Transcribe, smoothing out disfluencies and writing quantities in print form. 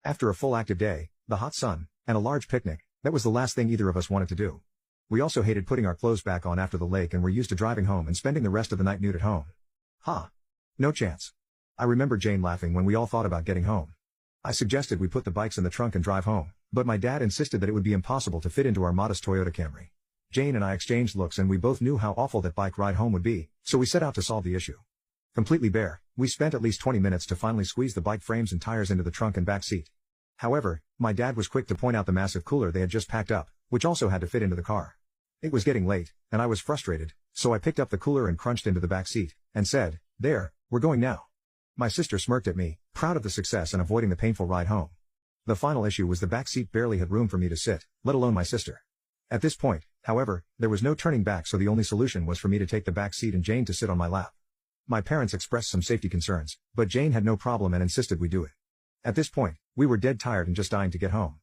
After a full active day, the hot sun, and a large picnic, that was the last thing either of us wanted to do. We also hated putting our clothes back on after the lake and were used to driving home and spending the rest of the night nude at home. Ha! No chance. I remember Jane laughing when we all thought about getting home. I suggested we put the bikes in the trunk and drive home, but my dad insisted that it would be impossible to fit into our modest Toyota Camry. Jane and I exchanged looks and we both knew how awful that bike ride home would be, so we set out to solve the issue. Completely bare, we spent at least 20 minutes to finally squeeze the bike frames and tires into the trunk and back seat. However, my dad was quick to point out the massive cooler they had just packed up, which also had to fit into the car. It was getting late, and I was frustrated, so I picked up the cooler and crunched into the back seat, and said, "There, we're going now." My sister smirked at me, proud of the success and avoiding the painful ride home. The final issue was the back seat barely had room for me to sit, let alone my sister. At this point, however, there was no turning back, so the only solution was for me to take the back seat and Jane to sit on my lap. My parents expressed some safety concerns, but Jane had no problem and insisted we do it. At this point, we were dead tired and just dying to get home.